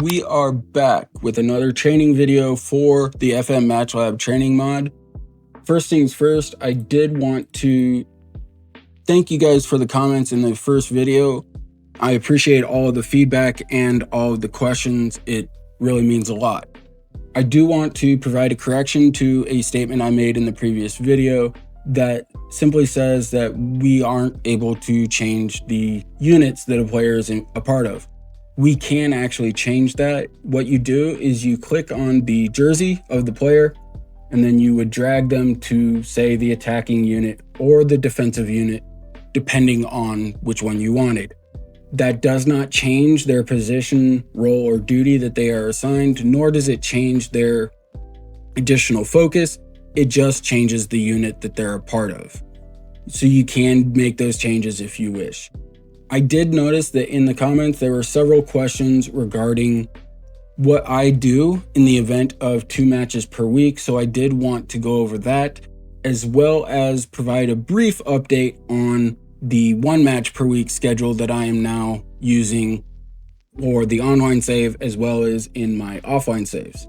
We are back with another training video for the FM MatchLab training mod. First things first, I did want to thank you guys for the comments in the first video. I appreciate all of the feedback and all of the questions. It really means a lot. I do want to provide a correction to a statement I made in the previous video that simply says that we aren't able to change the units that a player is a part of. We can actually change that. What you do is you click on the jersey of the player, and then you would drag them to, say, the attacking unit or the defensive unit, depending on which one you wanted. That does not change their position, role, or duty that they are assigned, nor does it change their additional focus. It just changes the unit that they're a part of. So you can make those changes if you wish. I did notice that in the comments there were several questions regarding what I do in the event of 2 matches per week, so I did want to go over that, as well as provide a brief update on the 1 match per week schedule that I am now using for the online save as well as in my offline saves.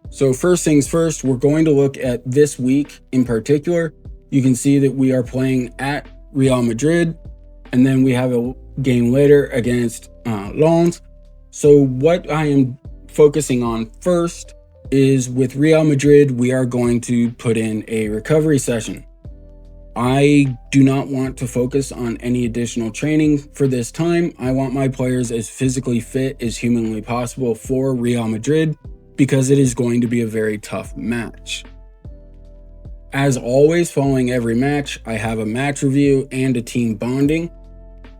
So first things first, we're going to look at this week in particular. You can see that we are playing at Real Madrid, and then we have a game later against Lens. So what I am focusing on first is with Real Madrid, we are going to put in a recovery session. I do not want to focus on any additional training for this time. I want my players as physically fit as humanly possible for Real Madrid because it is going to be a very tough match. As always, following every match, I have a match review and a team bonding.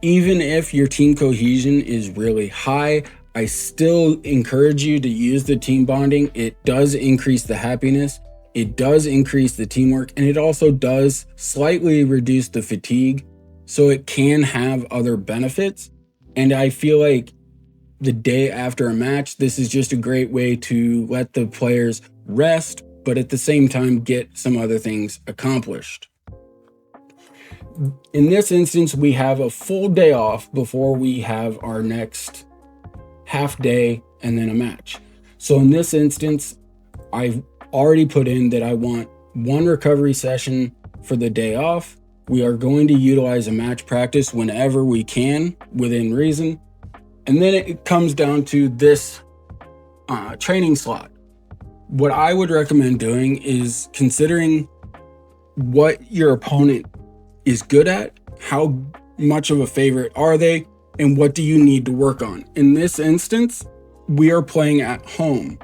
Even if your team cohesion is really high, I still encourage you to use the team bonding. It does increase the happiness, it does increase the teamwork, and it also does slightly reduce the fatigue, so it can have other benefits. And I feel like the day after a match, this is just a great way to let the players rest, but at the same time get some other things accomplished. In this instance, we have a full day off before we have our next half day and then a match. So in this instance, I've already put in that I want 1 recovery session for the day off. We are going to utilize a match practice whenever we can within reason. And then it comes down to this training slot. What I would recommend doing is considering what your opponent is good at, how much of a favorite are they, and what do you need to work on. In this instance, we are playing at home.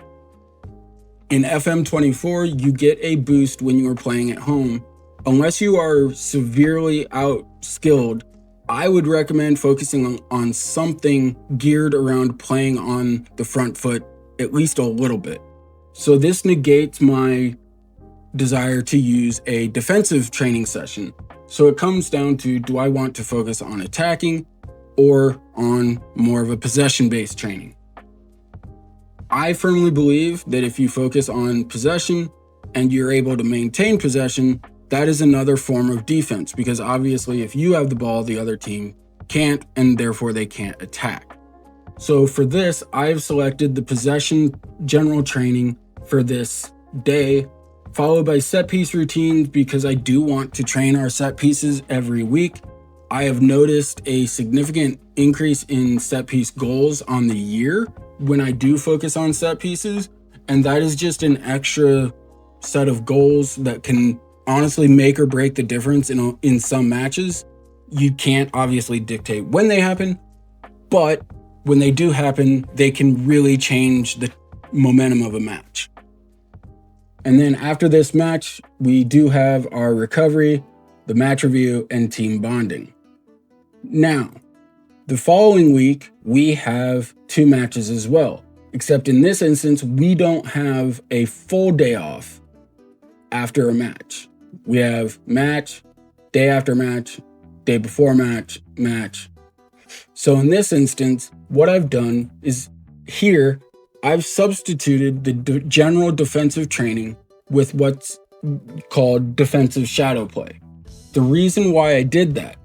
In FM24, you get a boost when you are playing at home. Unless you are severely outskilled, I would recommend focusing on something geared around playing on the front foot at least a little bit. So this negates my desire to use a defensive training session. So it comes down to, do I want to focus on attacking or on more of a possession-based training? I firmly believe that if you focus on possession and you're able to maintain possession, that is another form of defense, because obviously if you have the ball, the other team can't, and therefore they can't attack. So for this, I've selected the possession general training for this day, followed by set piece routines, because I do want to train our set pieces every week. I have noticed a significant increase in set piece goals on the year when I do focus on set pieces, and that is just an extra set of goals that can honestly make or break the difference in some matches. You can't obviously dictate when they happen, but when they do happen, they can really change the momentum of a match. And then after this match, we do have our recovery, the match review, and team bonding. Now, the following week, we have 2 matches as well, except in this instance, we don't have a full day off after a match. We have match, day after match, day before match, match. So in this instance, what I've done is here, I've substituted the general defensive training with what's called defensive shadow play. The reason why I did that,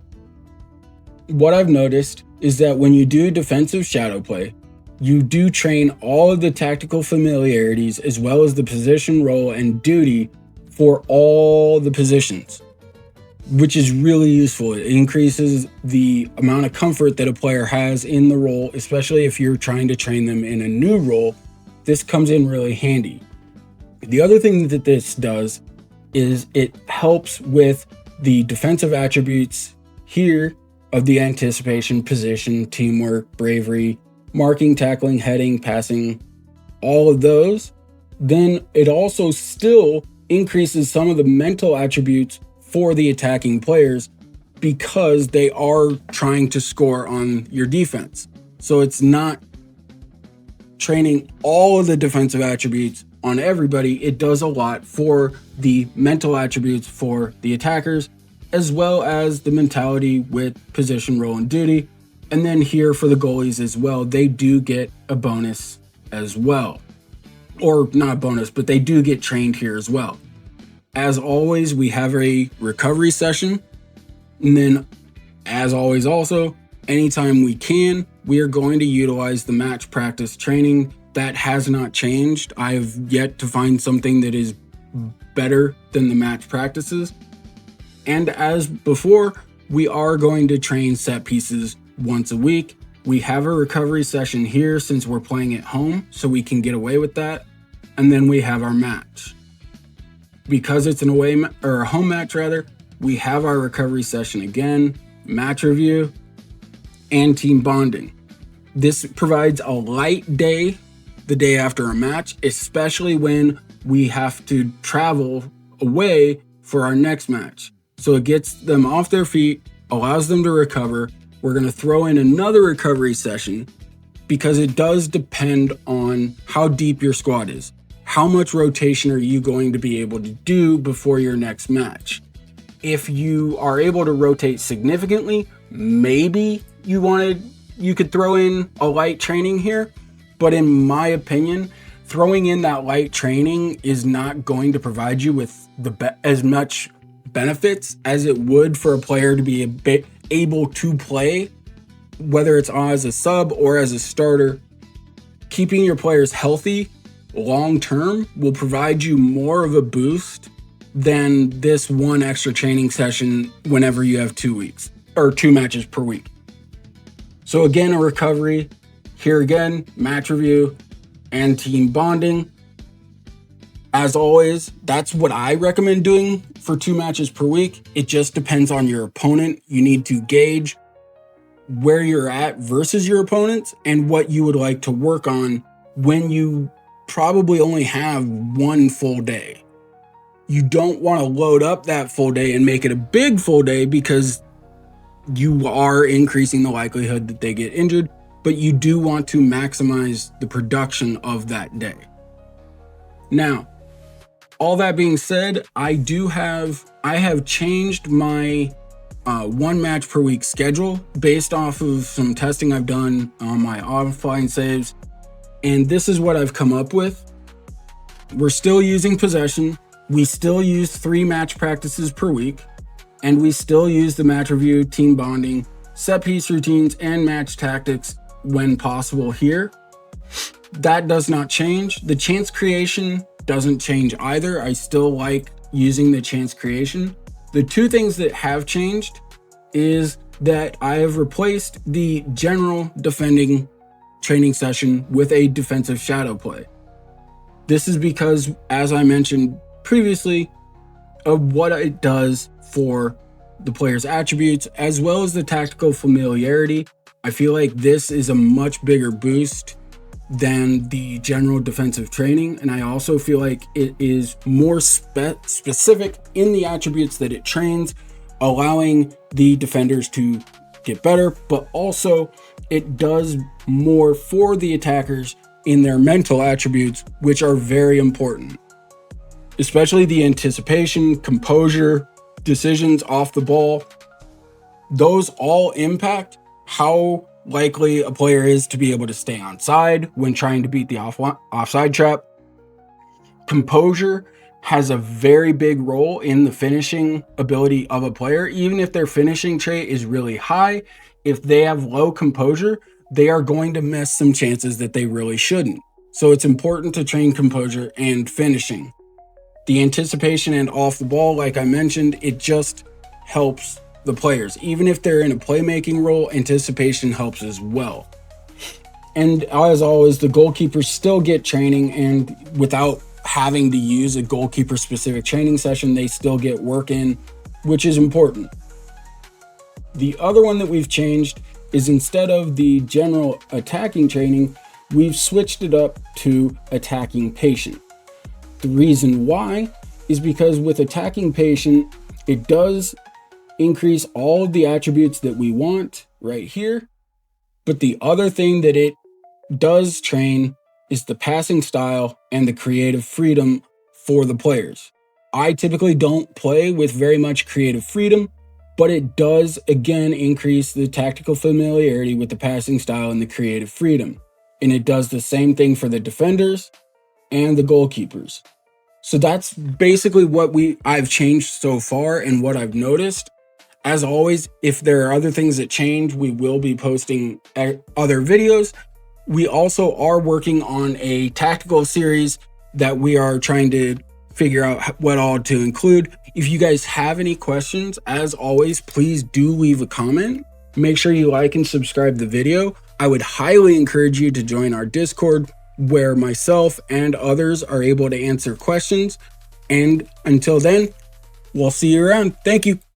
what I've noticed is that when you do defensive shadow play, you do train all of the tactical familiarities as well as the position, role, and duty for all the positions, which is really useful. It increases the amount of comfort that a player has in the role, especially if you're trying to train them in a new role. This comes in really handy. The other thing that this does is it helps with the defensive attributes here of the anticipation, position, teamwork, bravery, marking, tackling, heading, passing, all of those. Then it also still increases some of the mental attributes for the attacking players because they are trying to score on your defense. So it's not training all of the defensive attributes on everybody. It does a lot for the mental attributes for the attackers, as well as the mentality with position, role, and duty. And then here for the goalies as well, they do get a bonus as well. Or not a bonus, but they do get trained here as well. As always, we have a recovery session. And then, as always also, anytime we can, we are going to utilize the match practice training. That has not changed. I have yet to find something that is better than the match practices. And as before, we are going to train set pieces once a week. We have a recovery session here since we're playing at home, so we can get away with that. And then we have our match. Because it's an away or a home match rather, we have our recovery session again, match review, and team bonding. This provides a light day the day after a match, especially when we have to travel away for our next match. So it gets them off their feet, allows them to recover. We're going to throw in another recovery session because it does depend on how deep your squad is. How much rotation are you going to be able to do before your next match? If you are able to rotate significantly, maybe you could throw in a light training here. But in my opinion, throwing in that light training is not going to provide you with as much benefits as it would for a player to be able to play, whether it's as a sub or as a starter. Keeping your players healthy long term will provide you more of a boost than this one extra training session whenever you have 2 weeks or 2 matches per week. So again, a recovery. Here again, match review and team bonding. As always, that's what I recommend doing for 2 matches per week. It just depends on your opponent. You need to gauge where you're at versus your opponents and what you would like to work on when you probably only have 1 full day. You don't want to load up that full day and make it a big full day because you are increasing the likelihood that they get injured, but you do want to maximize the production of that day. Now, all that being said, I have changed my 1 match per week schedule based off of some testing I've done on my offline saves. And this is what I've come up with. We're still using possession. We still use 3 match practices per week. And we still use the match review, team bonding, set piece routines, and match tactics when possible here. That does not change. The chance creation doesn't change either. I still like using the chance creation. The 2 things that have changed is that I have replaced the general defending training session with a defensive shadow play. This is because, as I mentioned previously, of what it does for the player's attributes as well as the tactical familiarity. I feel like this is a much bigger boost than the general defensive training, and I also feel like it is more specific in the attributes that it trains, allowing the defenders to get better, but also it does more for the attackers in their mental attributes, which are very important, especially the anticipation, composure, decisions off the ball. Those all impact how likely a player is to be able to stay onside when trying to beat the offside trap. Composure has a very big role in the finishing ability of a player. Even if their finishing trait is really high, if they have low composure, they are going to miss some chances that they really shouldn't. So it's important to train composure and finishing. The anticipation and off the ball, like I mentioned, it just helps the players. Even if they're in a playmaking role, anticipation helps as well. And as always, the goalkeepers still get training, and without having to use a goalkeeper specific training session, they still get work in, which is important. The other one that we've changed is, instead of the general attacking training, we've switched it up to attacking patient. The reason why is because with attacking patient, it does increase all of the attributes that we want right here. But the other thing that it does train is the passing style and the creative freedom for the players. I typically don't play with very much creative freedom, but it does again increase the tactical familiarity with the passing style and the creative freedom. And it does the same thing for the defenders and the goalkeepers. So that's basically what I've changed so far and what I've noticed. As always, if there are other things that change, we will be posting other videos. We also are working on a tactical series that we are trying to figure out what all to include. If you guys have any questions, as always, please do leave a comment. Make sure you like and subscribe the video. I would highly encourage you to join our Discord, where myself and others are able to answer questions. And until then, we'll see you around. Thank you.